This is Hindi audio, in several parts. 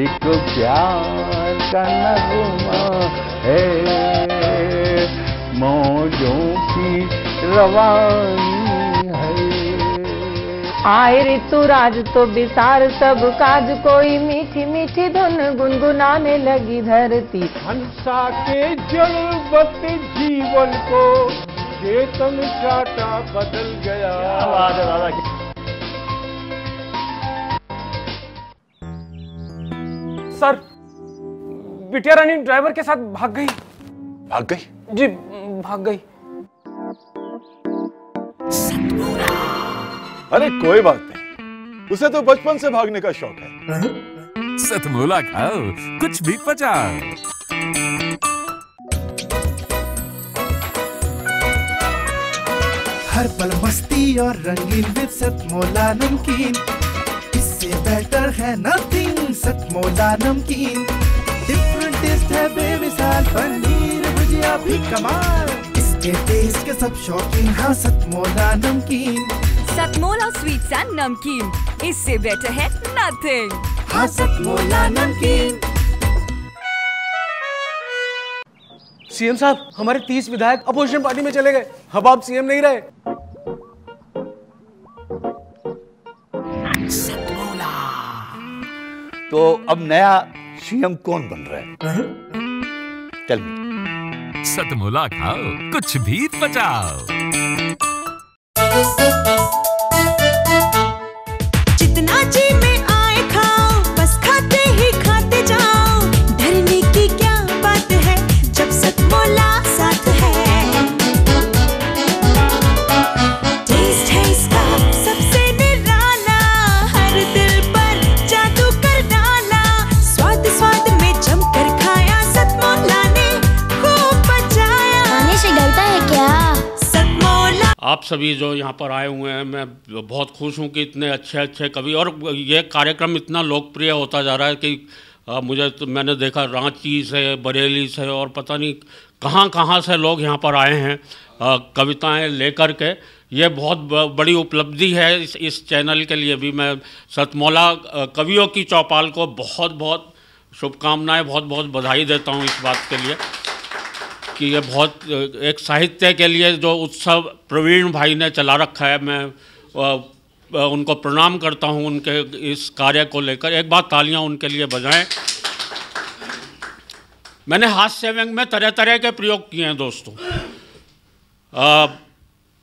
एक प्यार का नगमा है, मौजों की रवानी है। आए ऋतुराज तो बिसार सब काज, कोई मीठी मीठी धुन गुनगुनाने लगी धरती। हंसा के जड़वत जीवन को चेतन चाटा बदल गया। सर, बिटिया रानी ड्राइवर के साथ भाग गई। भाग गई? जी, भाग गई। अरे कोई बात नहीं, उसे तो बचपन से भागने का शौक है। सतमोला खाओ, कुछ भी पचाओ। हर पल मस्ती और रंगीन विद सतमोला नमकीन, इससे बेटर है नथिंग। सतमोला नमकीन डिफरेंट टेस्ट है बेमिसाल, पनीर भुजिया भी कमाल, इसके टेस्ट के सब शौकीन। हाँ सतमोला नमकीन, सतमोला स्वीट्स एंड नमकीन, इससे बेटर है नथिंग। हाँ सतमोला नमकीन। सीएम साहब, हमारे 30 विधायक अपोजिशन पार्टी में चले गए। अब आप सीएम नहीं रहे। तो अब नया सीएम कौन बन रहा है? चल सतमोला खाओ, कुछ भी पचाओ। जितना जी में आए खाओ, बस खाते ही खाते जाओ। डरने की क्या बात है जब सतमोला साथ है। टेस्ट है इसका सबसे निराला, हर दिल पर जादू कर डाला। स्वाद स्वाद में जमकर खाया, सतमोला ने खूब बचाया। खाने से गलता है क्या? सतमोला। आप सभी जो यहाँ पर आए हुए हैं, मैं बहुत खुश हूँ कि इतने अच्छे अच्छे कवि, और ये कार्यक्रम इतना लोकप्रिय होता जा रहा है कि मुझे तो मैंने देखा रांची से, बरेली से और पता नहीं कहाँ कहाँ से लोग यहाँ पर आए हैं कविताएं लेकर के। ये बहुत बड़ी उपलब्धि है इस चैनल के लिए भी। मैं सतमोला कवियों की चौपाल को बहुत बहुत शुभकामनाएं, बहुत बहुत बधाई देता हूँ इस बात के लिए कि ये बहुत एक साहित्य के लिए जो उत्सव प्रवीण भाई ने चला रखा है, मैं उनको प्रणाम करता हूँ उनके इस कार्य को लेकर। एक बार तालियां उनके लिए बजाएं। मैंने हास्य व्यंग में तरह तरह के प्रयोग किए हैं दोस्तों।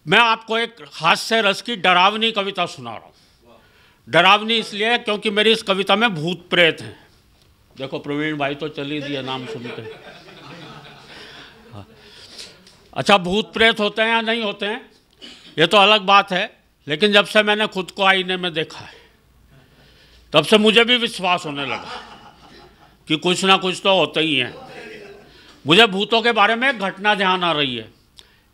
मैं आपको एक हास्य रस की डरावनी कविता सुना रहा हूँ। डरावनी इसलिए क्योंकि मेरी इस कविता में भूत प्रेत हैं। देखो प्रवीण भाई तो चल ही दिए नाम सुनते। अच्छा, भूत प्रेत होते हैं या नहीं होते हैं ये तो अलग बात है, लेकिन जब से मैंने खुद को आईने में देखा है तब से मुझे भी विश्वास होने लगा कि कुछ ना कुछ तो होते ही हैं। मुझे भूतों के बारे में एक घटना ध्यान आ रही है।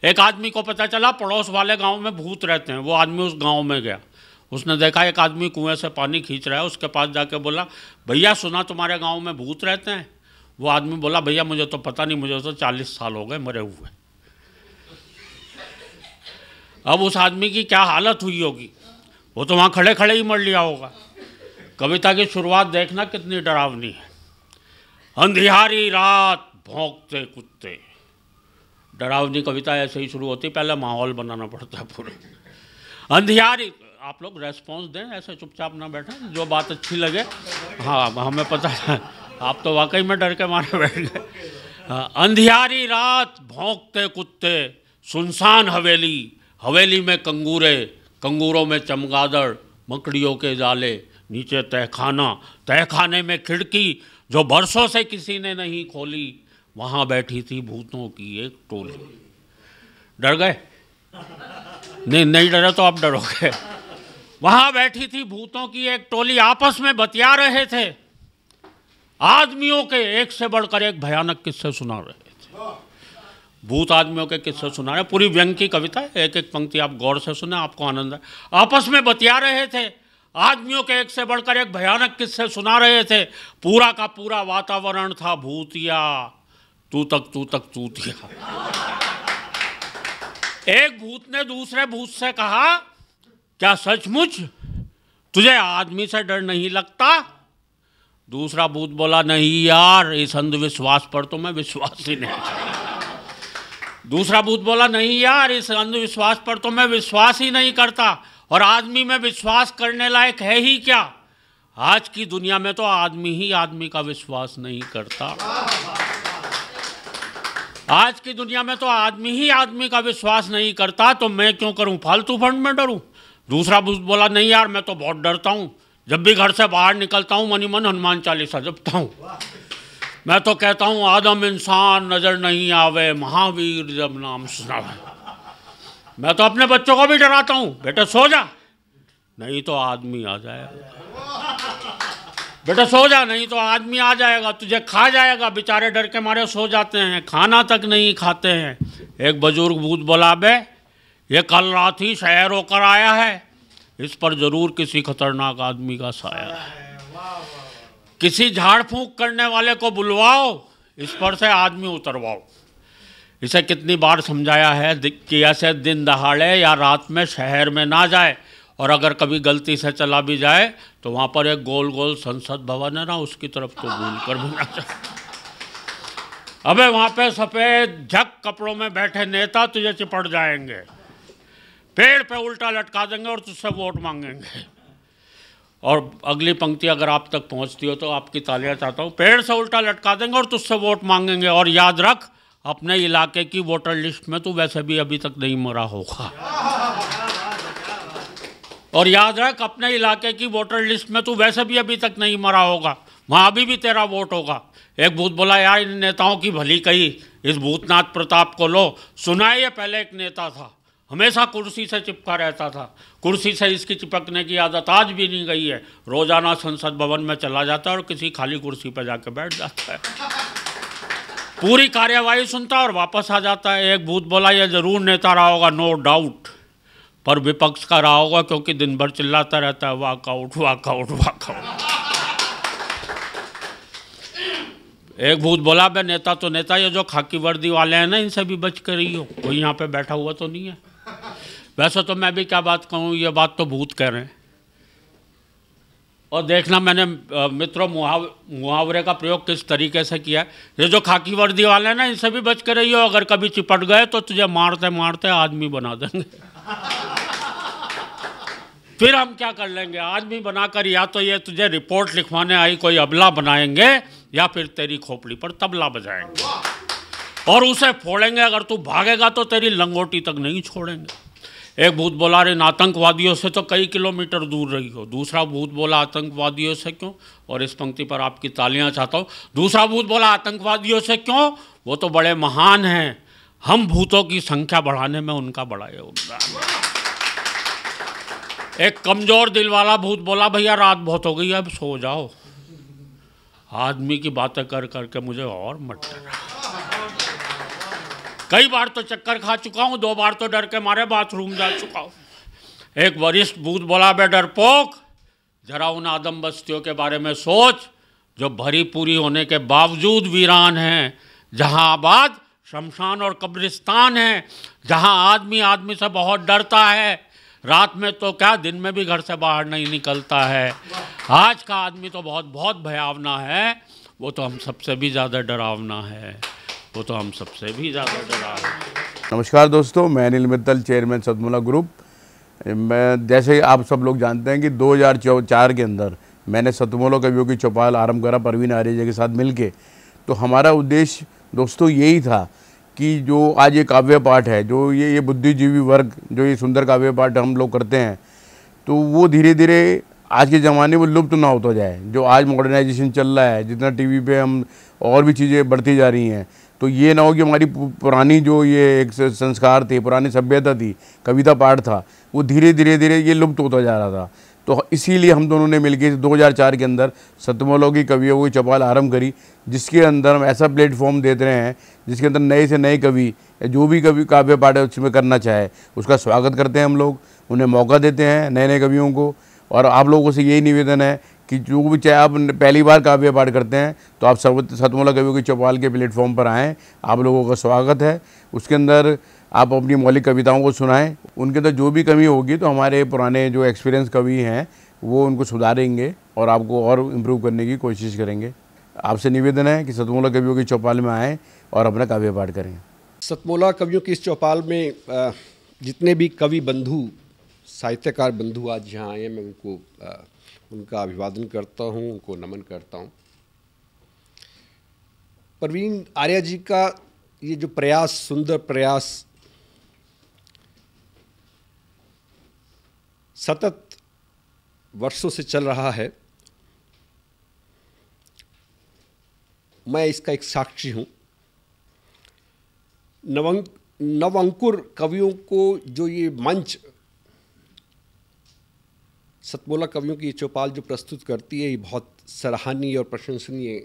एक आदमी को पता चला पड़ोस वाले गांव में भूत रहते हैं। वो आदमी उस गांव में गया, उसने देखा एक आदमी कुएं से पानी खींच रहा है। उसके पास जाके बोला, भैया सुना तुम्हारे गाँव में भूत रहते हैं? वो आदमी बोला, भैया मुझे तो पता नहीं, मुझे तो 40 साल हो गए मरे हुए। अब उस आदमी की क्या हालत हुई होगी, वो तो वहाँ खड़े खड़े ही मर लिया होगा। कविता की शुरुआत देखना कितनी डरावनी है। अंधियारी रात भौंकते कुत्ते। डरावनी कविता ऐसे ही शुरू होती, पहले माहौल बनाना पड़ता है पूरे। अंधियारी, आप लोग रेस्पॉन्स दें, ऐसे चुपचाप ना बैठें, जो बात अच्छी लगे। हाँ हमें पता है, आप तो वाकई में डर के मारे बैठ गए। अंधियारी रात भौंकते कुत्ते, सुनसान हवेली, हवेली में कंगूरे, कंगूरों में चमगादड़, मकड़ियों के जाले, नीचे तहखाना, तहखाने में खिड़की जो बरसों से किसी ने नहीं खोली, वहाँ बैठी थी भूतों की एक टोली। डर गए? नहीं डरे तो आप डरोगे। वहाँ बैठी थी भूतों की एक टोली, आपस में बतिया रहे थे। आदमियों के एक से बढ़कर एक भयानक किस्से सुना रहे थे। भूत आदमियों के किस्से सुना रहे, पूरी व्यंग की कविता है, एक एक पंक्ति आप गौर से सुने, आपको आनंद है। आपस में बतिया रहे थे, आदमियों के एक से बढ़कर एक भयानक किस्से सुना रहे थे। पूरा का पूरा वातावरण था भूतिया, तू तक तूतिया। एक भूत ने दूसरे भूत से कहा, क्या सचमुच तुझे आदमी से डर नहीं लगता? दूसरा भूत बोला नहीं यार, इस अंधविश्वास पर तो मैं विश्वास ही नहीं। दूसरा भूत बोला नहीं यार, इस अंधविश्वास पर तो मैं विश्वास ही नहीं करता, और आदमी में विश्वास करने लायक है ही क्या? आज की दुनिया में तो आदमी ही आदमी का विश्वास नहीं करता। आज की दुनिया में तो आदमी ही आदमी का विश्वास नहीं करता, तो मैं क्यों करूं, फालतू फंड में डरूं? दूसरा भूत बोला नहीं यार, मैं तो बहुत डरता हूं, जब भी घर से बाहर निकलता हूं मनी मन हनुमान चालीसा जपता हूं। मैं तो कहता हूं आदम इंसान नजर नहीं आवे, महावीर जब नाम सुनावे। मैं तो अपने बच्चों को भी डराता हूं, बेटा सो जा नहीं तो आदमी आ जाएगा, बेटा सो जा नहीं तो आदमी आ जाएगा, तुझे खा जाएगा। बेचारे डर के मारे सो जाते हैं, खाना तक नहीं खाते हैं। एक बुजुर्ग भूत बोला बे, ये कल रात ही शहर होकर आया है, इस पर जरूर किसी खतरनाक आदमी का साया है। किसी झाड़ फूंक करने वाले को बुलवाओ, इस पर से आदमी उतरवाओ। इसे कितनी बार समझाया है कि ऐसे दिन दहाड़े या रात में शहर में ना जाए, और अगर कभी गलती से चला भी जाए तो वहाँ पर एक गोल गोल संसद भवन है ना, उसकी तरफ तो भूल कर भी ना जाए। अबे वहाँ पे सफ़ेद झक कपड़ों में बैठे नेता तुझे चिपट जाएंगे, पेड़ पे उल्टा लटका देंगे और तुझसे वोट मांगेंगे। और अगली पंक्ति अगर आप तक पहुँचती हो तो आपकी तालियां चाहता हूँ। पेड़ से उल्टा लटका देंगे और तुझसे वोट मांगेंगे, और याद रख अपने इलाके की वोटर लिस्ट में तू वैसे भी अभी तक नहीं मरा होगा। और याद रख अपने इलाके की वोटर लिस्ट में तू वैसे भी अभी तक नहीं मरा होगा, वहाँ अभी भी तेरा वोट होगा। एक भूत बोला यार इन नेताओं की भली कही, इस भूतनाथ प्रताप को लो। सुना है ये पहले एक नेता था, हमेशा कुर्सी से चिपका रहता था, कुर्सी से इसकी चिपकने की आदत आज भी नहीं गई है। रोजाना संसद भवन में चला जाता है और किसी खाली कुर्सी पर जाकर बैठ जाता है, पूरी कार्यवाही सुनता और वापस आ जाता है। एक भूत बोला ये जरूर नेता रहा होगा, नो डाउट, पर विपक्ष का रहा होगा, क्योंकि दिन भर चिल्लाता रहता है वाकआउट वाकआउट वाकआउट। एक भूत बोला बे नेता तो नेता, ये जो खाकी वर्दी वाले हैं ना इनसे भी बच कर रही हो, कोई यहाँ पे बैठा हुआ तो नहीं है। वैसे तो मैं भी क्या बात कहूँ, ये बात तो भूत कह रहे हैं। और देखना मैंने मित्रों मुहावरे का प्रयोग किस तरीके से किया है। ये जो खाकी वर्दी वाले हैं ना इनसे भी बच कर रही हो, अगर कभी चिपट गए तो तुझे मारते मारते आदमी बना देंगे। फिर हम क्या कर लेंगे, आदमी बनाकर या तो ये तुझे रिपोर्ट लिखवाने आई कोई अबला बनाएंगे, या फिर तेरी खोपड़ी पर तबला बजाएंगे और उसे फोड़ेंगे। अगर तू भागेगा तो तेरी लंगोटी तक नहीं छोड़ेंगे। एक भूत बोला रे आतंकवादियों से तो कई किलोमीटर दूर रही हो। दूसरा भूत बोला आतंकवादियों से क्यों, और इस पंक्ति पर आपकी तालियां चाहता हूँ। दूसरा भूत बोला आतंकवादियों से क्यों, वो तो बड़े महान हैं, हम भूतों की संख्या बढ़ाने में उनका बड़ा योगदान। एक कमजोर दिल वाला भूत बोला भैया रात बहुत हो गई है अब सो जाओ। आदमी की बातें कर करके मुझे और मत डरा। कई बार तो चक्कर खा चुका हूँ, 2 बार तो डर के मारे बाथरूम जा चुका हूँ। एक वरिष्ठ भूत बोला बे डरपोक, जरा उन आदम बस्तियों के बारे में सोच जो भरी पूरी होने के बावजूद वीरान हैं, जहाँ आबाद शमशान और कब्रिस्तान है, जहाँ आदमी आदमी से बहुत डरता है, रात में तो क्या दिन में भी घर से बाहर नहीं निकलता है। आज का आदमी तो बहुत बहुत भयावना है, वो तो हम सबसे भी ज़्यादा डरावना है, वो तो हम सबसे भी ज़्यादा डरावना है। नमस्कार दोस्तों, मैं अनिल मित्तल, चेयरमैन सतमोला ग्रुप। मैं जैसे आप सब लोग जानते हैं कि 2004 के अंदर मैंने सतमोला कवियों की चौपाल आरंभ करा परवीन आर्य के साथ मिलके। तो हमारा उद्देश्य दोस्तों यही था कि जो आज ये काव्य पाठ है, जो ये बुद्धिजीवी वर्ग जो ये सुंदर काव्य पाठ हम लोग करते हैं, तो वो धीरे धीरे आज के ज़माने में लुप्त ना होता जाए। जो आज मॉडर्नाइजेशन चल रहा है, जितना टीवी पे हम और भी चीज़ें बढ़ती जा रही हैं, तो ये ना हो कि हमारी पुरानी जो ये एक संस्कार थे, पुरानी सभ्यता थी, कविता पाठ था, वो धीरे धीरे ये लुप्त होता जा रहा था। तो इसीलिए हम दोनों ने मिलकर 2004 के अंदर सतमोला की कवियों की चौपाल आरंभ करी, जिसके अंदर हम ऐसा प्लेटफॉर्म देते रहे हैं जिसके अंदर नए से नए कवि जो भी कवि काव्य पाठ है उसमें करना चाहे उसका स्वागत करते हैं। हम लोग उन्हें मौका देते हैं नए नए कवियों को। और आप लोगों से यही निवेदन है कि जो भी चाहे आप पहली बार काव्य पाठ करते हैं तो आप सतमोला कवियों की चौपाल के प्लेटफॉर्म पर आएँ, आप लोगों का स्वागत है। उसके अंदर आप अपनी मौलिक कविताओं को सुनाएं, उनके अंदर जो भी कमी होगी तो हमारे पुराने जो एक्सपीरियंस कवि हैं वो उनको सुधारेंगे और आपको और इम्प्रूव करने की कोशिश करेंगे। आपसे निवेदन है कि सतमोला कवियों की चौपाल में आएँ और अपना काव्य पाठ करें। सतमोला कवियों की इस चौपाल में जितने भी कवि बंधु, साहित्यकार बंधु आज यहाँ आए हैं, मैं उनको उनका अभिवादन करता हूँ, उनको नमन करता हूँ। प्रवीण आर्या जी का ये जो प्रयास, सुंदर प्रयास, सतत वर्षों से चल रहा है, मैं इसका एक साक्षी हूँ। नवअंकुर कवियों को जो ये मंच सतमोला कवियों की ये चौपाल जो प्रस्तुत करती है, ये बहुत सराहनीय और प्रशंसनीय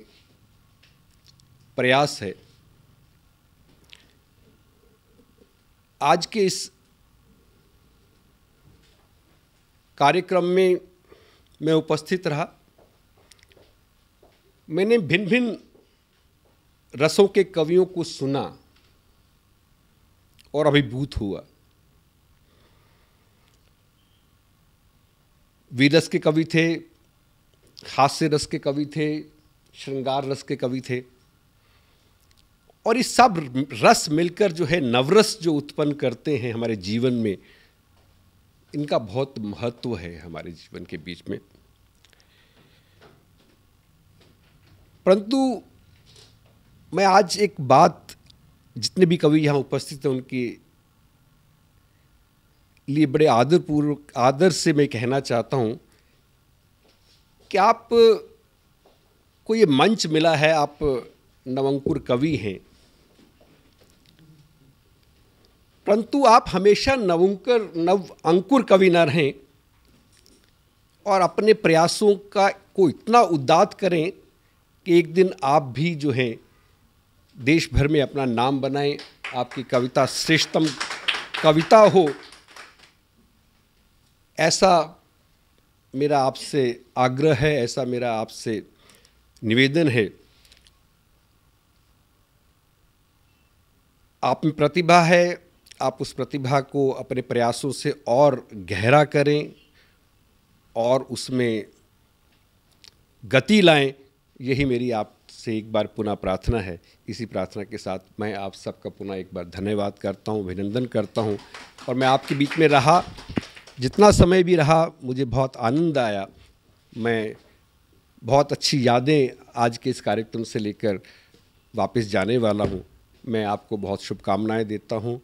प्रयास है। आज के इस कार्यक्रम में मैं उपस्थित रहा। मैंने भिन्न भिन्न रसों के कवियों को सुना और अभिभूत हुआ। वीर रस के कवि थे, हास्य रस के कवि थे, श्रृंगार रस के कवि थे, और ये सब रस मिलकर जो है नवरस जो उत्पन्न करते हैं हमारे जीवन में, इनका बहुत महत्व है हमारे जीवन के बीच में। परंतु मैं आज एक बात, जितने भी कवि यहाँ उपस्थित हैं उनके लिए बड़े आदरपूर्वक, आदर से मैं कहना चाहता हूँ कि आप को ये मंच मिला है, आप नवअंकुर कवि हैं, परंतु आप हमेशा नवअंकुर कवि न रहें और अपने प्रयासों को इतना उद्दात करें कि एक दिन आप भी जो हैं देश भर में अपना नाम बनाएं, आपकी कविता श्रेष्ठतम कविता हो, ऐसा मेरा आपसे आग्रह है, ऐसा मेरा आपसे निवेदन है। आप में प्रतिभा है, आप उस प्रतिभा को अपने प्रयासों से और गहरा करें और उसमें गति लाएं, यही मेरी आपसे एक बार पुनः प्रार्थना है। इसी प्रार्थना के साथ मैं आप सबका पुनः एक बार धन्यवाद करता हूँ, अभिनंदन करता हूँ। और मैं आपके बीच में रहा, जितना समय भी रहा, मुझे बहुत आनंद आया। मैं बहुत अच्छी यादें आज के इस कार्यक्रम से लेकर वापस जाने वाला हूँ। मैं आपको बहुत शुभकामनाएं देता हूँ,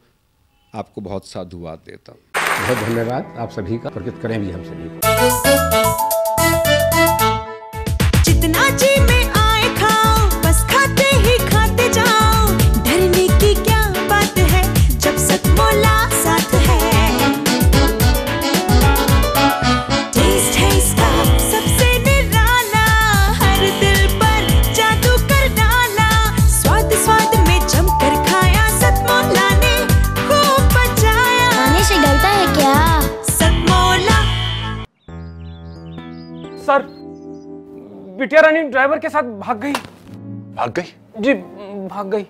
आपको बहुत साधुवाद देता हूँ। बहुत धन्यवाद आप सभी का, प्रकृत करें भी हम सभी। जितना जी में आए खाओ, बस खाते ही खाते जाओ, डरने की क्या बात है जब सतमोला साथ है। टेस्ट है इसका सबसे निराला, हर दिल पर जादू कर डाला, स्वाद स्वाद में जमकर खाया, सतमोला ने खूब बचाया। खाने से डरता है क्या? सतमोला। सर, बिटिया रानी ड्राइवर के साथ भाग गई। भाग गई? जी, भाग गई।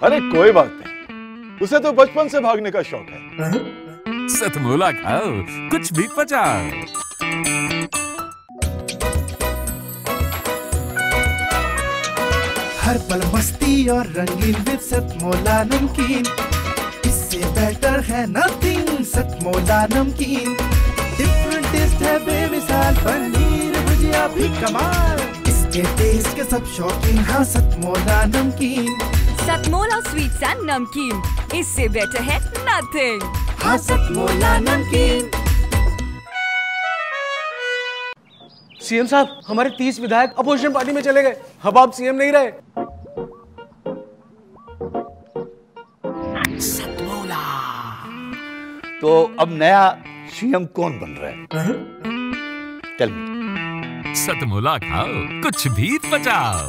अरे कोई बात नहीं, उसे तो बचपन से भागने का शौक है। सतमोला खाओ, कुछ भी पचाओ। हर पल मस्ती और रंगीन विद सतमोला नमकीन, इससे बेटर है नथिंग। सतमोला नमकीन डिफरेंट टेस्ट है बेमिसाल, पनीर भुजिया भी कमाल, इसके टेस्ट के सब शौकीन। हाँ सतमोला नमकीन, सतमोला स्वीट्स एंड नमकीन, इससे बेटर है नथिंग। हाँ सतमोला नमकीन। सीएम साहब, हमारे 30 विधायक अपोजिशन पार्टी में चले गए। अब आप सीएम नहीं रहे। सतमोला। तो अब नया सीएम कौन बन रहा है? Tell me. सतमोला खाओ, कुछ भी पचाओ।